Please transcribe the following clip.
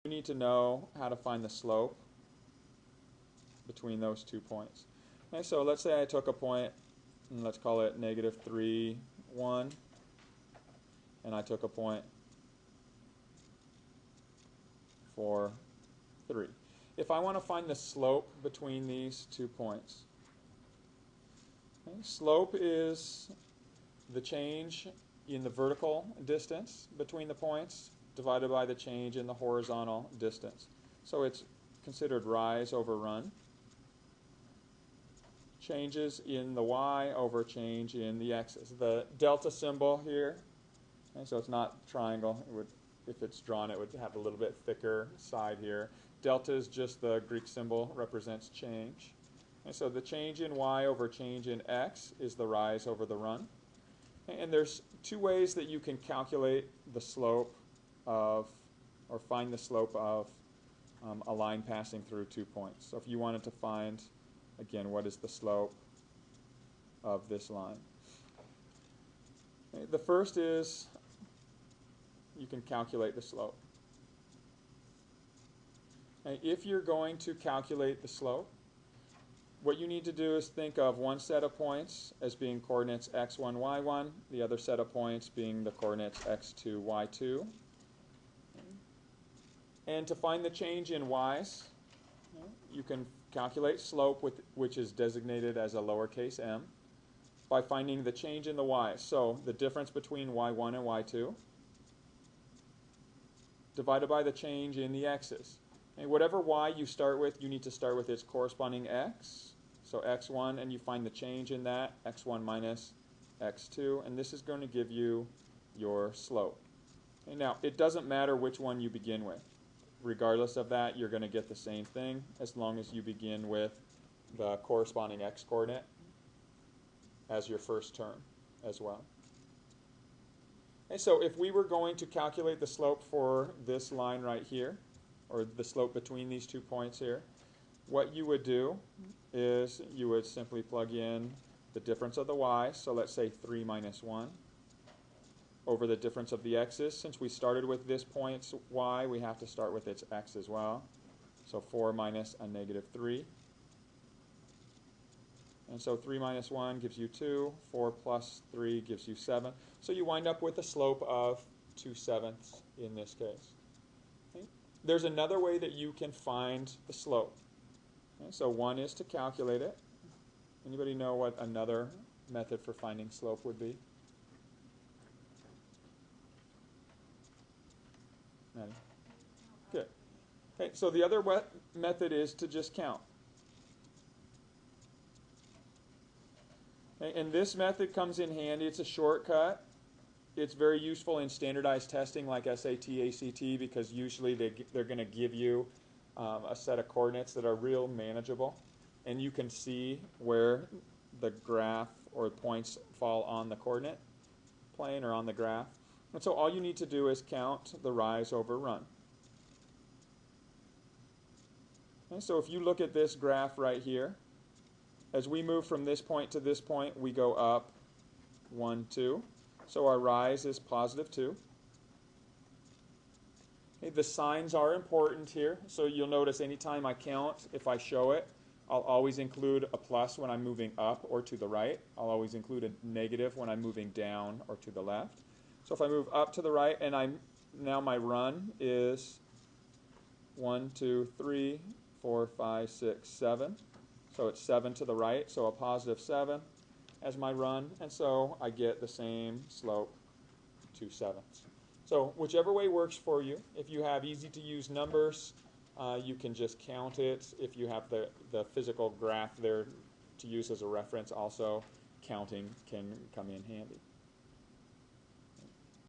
you need to know how to find the slope between those 2 points. Okay, so let's say I took a point, and let's call it -3, 1, and I took a point 4, 3. If I want to find the slope between these 2 points, okay, slope is the change in the vertical distance between the points divided by the change in the horizontal distance. So it's considered rise over run. Changes in the y over change in the x's. The delta symbol here, okay, so it's not triangle. It would, if it's drawn, it would have a little bit thicker side here. Delta is just the Greek symbol, represents change. And so the change in y over change in x is the rise over the run. And there's 2 ways that you can calculate the slope of, or find the slope of a line passing through 2 points. So if you wanted to find, again, what is the slope of this line? Okay, the first is you can calculate the slope. Okay, if you're going to calculate the slope, what you need to do is think of one set of points as being coordinates x1, y1, the other set of points being the coordinates x2, y2. And to find the change in y's, you can calculate slope, which is designated as a lowercase m, by finding the change in the y's. So the difference between y1 and y2 divided by the change in the x's. And whatever y you start with, you need to start with its corresponding x. So x1, and you find the change in that, x1 minus x2, and this is going to give you your slope. Okay, now, it doesn't matter which one you begin with. Regardless of that, you're going to get the same thing as long as you begin with the corresponding x-coordinate as your first term as well. Okay, so if we were going to calculate the slope for this line right here, or the slope between these 2 points here, what you would do is you would simply plug in the difference of the y, so let's say 3 minus 1, over the difference of the x's. Since we started with this point's y, we have to start with its x as well. So 4 minus a -3. And so 3 minus 1 gives you 2, 4 plus 3 gives you 7. So you wind up with a slope of 2/7 in this case. Okay. There's another way that you can find the slope. Okay, so one is to calculate it. Anybody know what another method for finding slope would be? Maddie? Good. Okay, so the other method is to just count. Okay, and this method comes in handy. It's a shortcut. It's very useful in standardized testing like SAT, ACT, because usually they're going to give you a set of coordinates that are real manageable, and you can see where the graph or points fall on the coordinate plane or on the graph. And so all you need to do is count the rise over run. Okay, so if you look at this graph right here, as we move from this point to this point, we go up 1, 2. So our rise is +2. Okay, the signs are important here. So you'll notice anytime I count, if I show it, I'll always include a plus when I'm moving up or to the right. I'll always include a negative when I'm moving down or to the left. So if I move up to the right, and now my run is 1, 2, 3, 4, 5, 6, 7. So it's 7 to the right, so a +7 as my run, and so I get the same slope, 2/7. So whichever way works for you. If you have easy to use numbers, you can just count it. If you have the physical graph there to use as a reference, also counting can come in handy.